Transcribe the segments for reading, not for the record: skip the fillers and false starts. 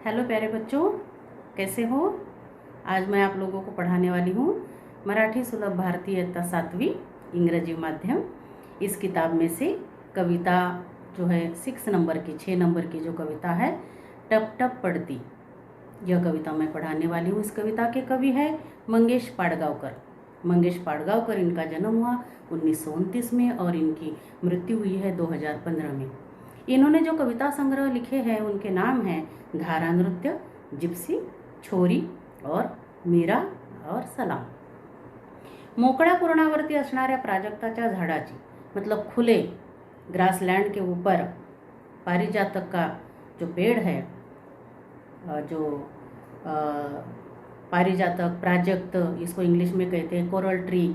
Hello प्यारे बच्चों, कैसे हो। आज मैं आप लोगों को पढ़ाने वाली हूँ मराठी सुलभ भारतीय इयत्ता 7वीं इंग्रजी माध्यम। इस किताब में से कविता जो है 6 नंबर की जो कविता है टप टप पड़ती, यह कविता मैं पढ़ाने वाली हूँ। इस कविता के कवि है मंगेश पाडगांवकर। मंगेश पाडगांवकर, इनका जन्म हुआ 1929 में और इनकी मृत्यु हुई है 2015 में। इन्होंने जो कविता संग्रह लिखे हैं उनके नाम हैं धारा नृत्य, जिप्सी, छोरी और मीरा और सलाम। मोकळ्या कुरणावरती असणाऱ्या प्राजक्ताच्या झाडाची, मतलब खुले ग्रासलैंड के ऊपर पारिजातक का जो पेड़ है, जो पारिजातक, प्राजक्त, इसको इंग्लिश में कहते हैं कोरल ट्री,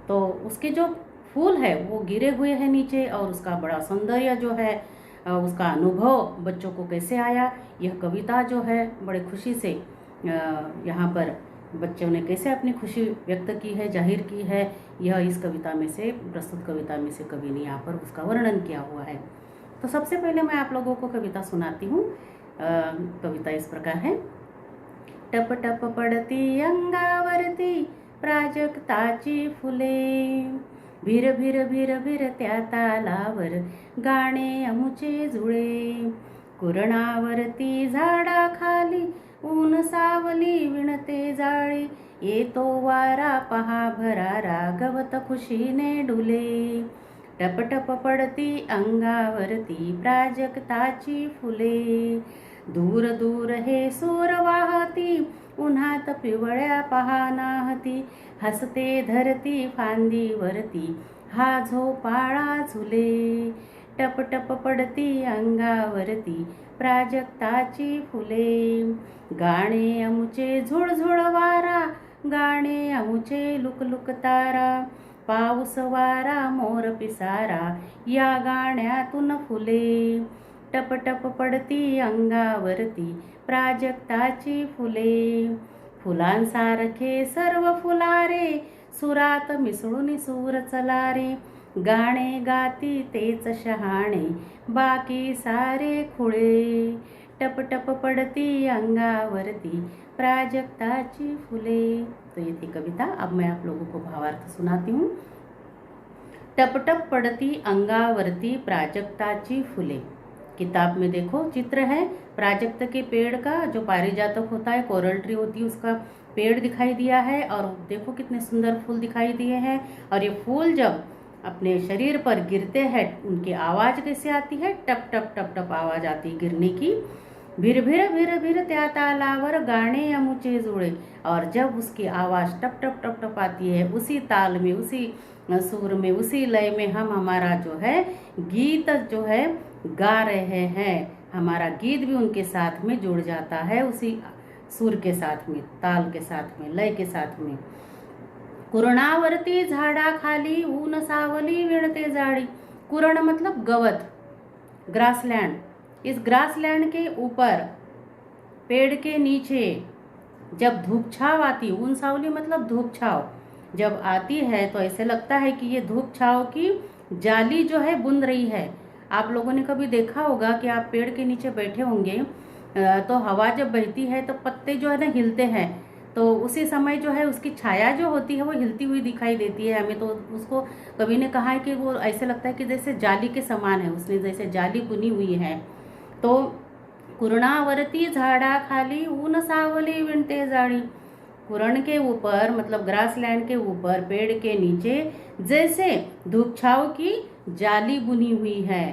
तो उसके जो फूल है वो गिरे हुए हैं नीचे और उसका बड़ा सौंदर्य जो है उसका अनुभव बच्चों को कैसे आया, यह कविता जो है बड़े खुशी से यहाँ पर बच्चों ने कैसे अपनी खुशी व्यक्त की है, जाहिर की है, यह इस कविता में से, प्रस्तुत कविता में से कवि ने यहाँ पर उसका वर्णन किया हुआ है। तो सबसे पहले मैं आप लोगों को कविता सुनाती हूँ। कविता इस प्रकार है। टप टप पडती अंगावरती प्राजक्ताची फुले, भिर भिर भिर भिर त्या तालावर गाणे अमुचे जुळे, कुरणावरती झाडाखाली ऊन सावली विणते जाळी, येतो वारा पहा भरारा गवत खुशीने डुले, टप टप पडती अंगावरती प्राजक्ताची फुले, दूर दूर हे सूर वाहती उन्हात पिवळ्या पहानाहती, हसते धरती फांदीवरती हा झोपाळा झुले, टप टप पडती अंगावरती प्राजक्ताची फुले, गाणे अमुचे झुळझुळ वारा, गाणे अमुचे लुकलुक तारा, पाऊस वारा मोर पिसारा या गाण्यातून फुले, टप टप पडती अंगावरती प्राजक्ताची फुले, फुलांसारखे सर्व फुलारे सुरात मिसळून सूर चलारे, गाणे गाती तेच शहाणे बाकी सारे खुळे, टप टप पडती अंगावरती प्राजक्ताची फुले। तो ये थी कविता। अब मैं आप लोगों को भावार्थ सुनाती हूँ। टप टप पड़ती अंगावरती प्राजक्ताची फुले। किताब में देखो चित्र है प्राजक्त के पेड़ का, जो पारिजातक होता है, कोरल ट्री होती है, उसका पेड़ दिखाई दिया है और देखो कितने सुंदर फूल दिखाई दिए हैं। और ये फूल जब अपने शरीर पर गिरते हैं उनकी आवाज़ कैसे आती है, टप टप टप टप आवाज़ आती है गिरने की। भिर भिर भिर भिर त्या तालावर गाणे अमुचे जुळे, और जब उसकी आवाज़ टप टप टप टप आती है उसी ताल में, उसी सुर में, उसी लय में हम हमारा जो है गीत जो है गा रहे हैं, हमारा गीत भी उनके साथ में जुड़ जाता है, उसी सुर के साथ में, ताल के साथ में, लय के साथ में। कुरणावरती झाडाखाली ऊन सावली विणते जाड़ी, कुरण मतलब गवत, ग्रासलैंड, इस ग्रासलैंड के ऊपर पेड़ के नीचे जब धूप छाव आती, ऊन सावली मतलब धूप छाव जब आती है तो ऐसे लगता है कि ये धूप छाव की जाली जो है बुन रही है। आप लोगों ने कभी देखा होगा कि आप पेड़ के नीचे बैठे होंगे तो हवा जब बहती है तो पत्ते जो है ना हिलते हैं, तो उसी समय जो है उसकी छाया जो होती है वो हिलती हुई दिखाई देती है हमें। तो उसको कवि ने कहा है कि वो ऐसे लगता है कि जैसे जाली के समान है, उसने जैसे जाली बुनी हुई है। तो कुरणावरती झाडाखाली ऊन सावली विणते जाड़ी, कुरण के ऊपर मतलब ग्रासलैंड के ऊपर पेड़ के नीचे जैसे धूप छाव की जाली बुनी हुई है।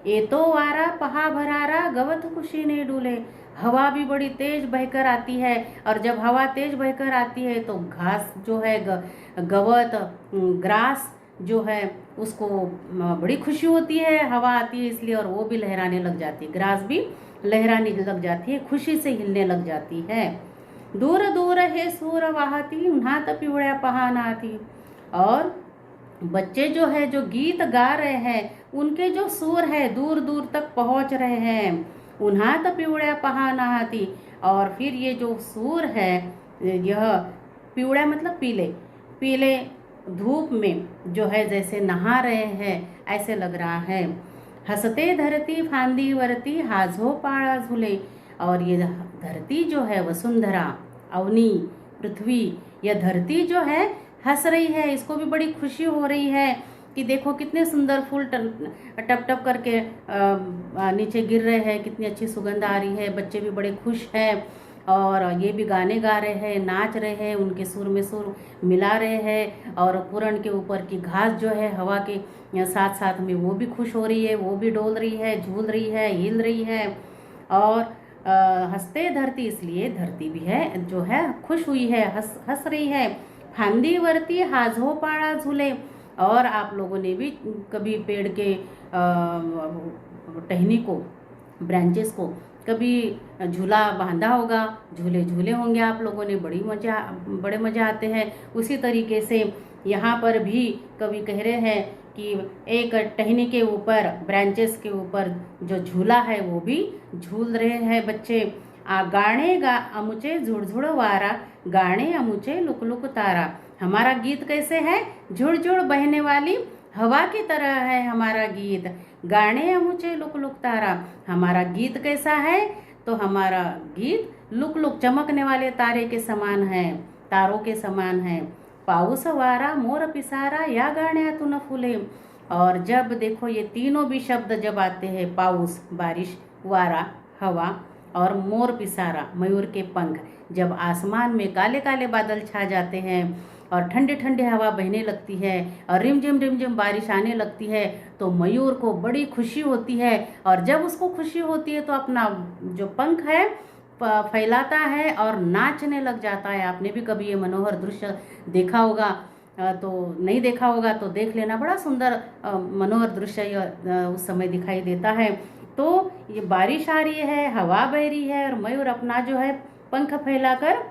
ये तो वारा पहा भरारा गवत खुशी ने डूले, हवा भी बड़ी तेज बहकर आती है, और जब हवा तेज बहकर आती है तो घास जो है गवत, ग्रास जो है उसको बड़ी खुशी होती है, हवा आती है इसलिए, और वो भी लहराने लग जाती है, ग्रास भी लहराने लग जाती है, खुशी से हिलने लग जाती है। दूर दूर हे सूर वाहती उन्हात पिवळ्या पहानाती, और बच्चे जो है जो गीत गा रहे हैं उनके जो सुर है दूर दूर तक पहुंच रहे हैं, उन्हात पिवळ्या पहानाती, और फिर ये जो सुर है यह पिवळ्या मतलब पीले, पीले धूप में जो है जैसे नहा रहे हैं ऐसे लग रहा है। हसते धरती फांदीवरती हा झोपाळा झुले, और ये धरती जो है वसुंधरा, अवनी, पृथ्वी, यह धरती जो है हंस रही है, इसको भी बड़ी खुशी हो रही है कि देखो कितने सुंदर फूल टप टप करके नीचे गिर रहे हैं, कितनी अच्छी सुगंध आ रही है, बच्चे भी बड़े खुश हैं और ये भी गाने गा रहे हैं, नाच रहे हैं, उनके सुर में सुर मिला रहे हैं और पुरन के ऊपर की घास जो है हवा के साथ साथ में वो भी खुश हो रही है, वो भी डोल रही है, झूल रही है, हिल रही है। और हंसते धरती, इसलिए धरती भी है जो है खुश हुई है, हंस रही है। फांदी वरती हाजो पाड़ा झूले, और आप लोगों ने भी कभी पेड़ के टहनी को, ब्रांचेस को कभी झूला बांधा होगा, झूले झूले होंगे आप लोगों ने, बड़े मज़ा आते हैं। उसी तरीके से यहाँ पर भी कवि कह रहे हैं कि एक टहनी के ऊपर, ब्रांचेस के ऊपर जो झूला है वो भी झूल रहे हैं बच्चे। गाने गा अमुचे झुड़झुड़ वारा, गाने अमुचे लुक लुक तारा। हमारा गीत कैसे है? झुड़झुड़ बहने वाली हवा की तरह है हमारा गीत। गाने अमुचे लुक लुक तारा, हमारा गीत कैसा है? तो हमारा गीत लुक लुक, चमकने वाले तारे के समान है, तारों के समान है। पाऊस वारा मोर पिसारा, या गाण्या तू न फुले। और जब देखो ये तीनों भी शब्द जब आते हैं, पाऊस बारिश, वारा हवा, और मोर पिसारा मयूर के पंख, जब आसमान में काले काले बादल छा जाते हैं और ठंडे ठंडे हवा बहने लगती है और रिमझिम बारिश आने लगती है, तो मयूर को बड़ी खुशी होती है। और जब उसको खुशी होती है तो अपना जो पंख है फैलाता है और नाचने लग जाता है। आपने भी कभी ये मनोहर दृश्य देखा होगा, तो नहीं देखा होगा तो देख लेना, बड़ा सुंदर मनोहर दृश्य उस समय दिखाई देता है। तो ये बारिश आ रही है, हवा बह रही है और मयूर अपना जो है पंख फैलाकर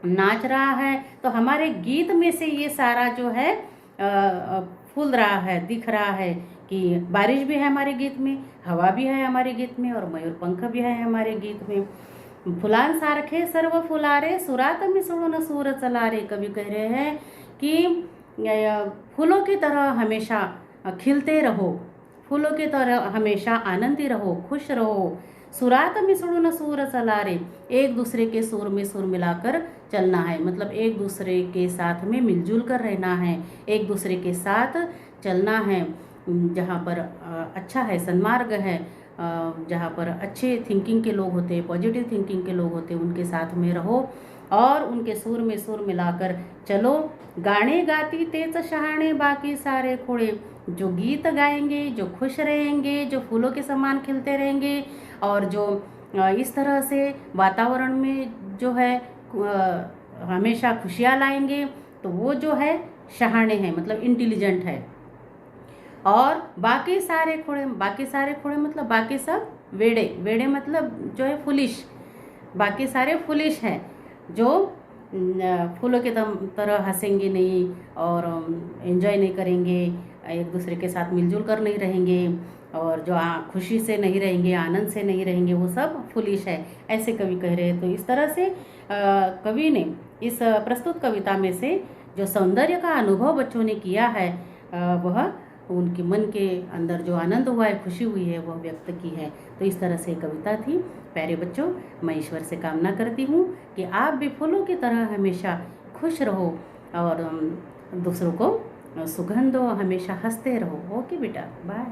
नाच रहा है। तो हमारे गीत में से ये सारा जो है फूल रहा है, दिख रहा है कि बारिश भी है हमारे गीत में, हवा भी है हमारे गीत में और मयूर पंख भी है हमारे गीत में। फुलान सारखे सर्व फुलारे, सुरात में सुड़ो न सूर चलारे। कवि कह रहे हैं कि फूलों की तरह हमेशा खिलते रहो, फूलों की तरह हमेशा आनंदी रहो, खुश रहो। सुरात में सुड़ो न सूर चलारे, एक दूसरे के सुर में सुर मिलाकर चलना है, मतलब एक दूसरे के साथ में मिलजुल कर रहना है, एक दूसरे के साथ चलना है। जहाँ पर अच्छा है, सन्मार्ग है, जहाँ पर अच्छे थिंकिंग के लोग होते हैं, पॉजिटिव थिंकिंग के लोग होते हैं, उनके साथ में रहो और उनके सुर में सुर मिलाकर चलो। गाने गाती तेज शहाणे बाकी सारे खोड़े, जो गीत गाएंगे, जो खुश रहेंगे, जो फूलों के समान खिलते रहेंगे और जो इस तरह से वातावरण में जो है हमेशा खुशियाँ लाएंगे, तो वो जो है शहाणे हैं, मतलब इंटेलिजेंट है। और बाकी सारे खोड़े मतलब बाकी सब वेड़े, वेड़े मतलब जो है फुलिश, बाकी सारे फुलिश हैं, जो फूलों के तरह हंसेंगे नहीं और एंजॉय नहीं करेंगे, एक दूसरे के साथ मिलजुल कर नहीं रहेंगे और जो खुशी से नहीं रहेंगे, आनंद से नहीं रहेंगे, वो सब फुलिश है, ऐसे कवि कह रहे हैं। तो इस तरह से कवि ने इस प्रस्तुत कविता में से जो सौंदर्य का अनुभव बच्चों ने किया है, वह उनके मन के अंदर जो आनंद हुआ है, खुशी हुई है, वह व्यक्त की है। तो इस तरह से कविता थी। प्यारे बच्चों, मैं ईश्वर से कामना करती हूँ कि आप भी फूलों की तरह हमेशा खुश रहो और दूसरों को सुगंध दो, हमेशा हंसते रहो। ओके बेटा, बाय।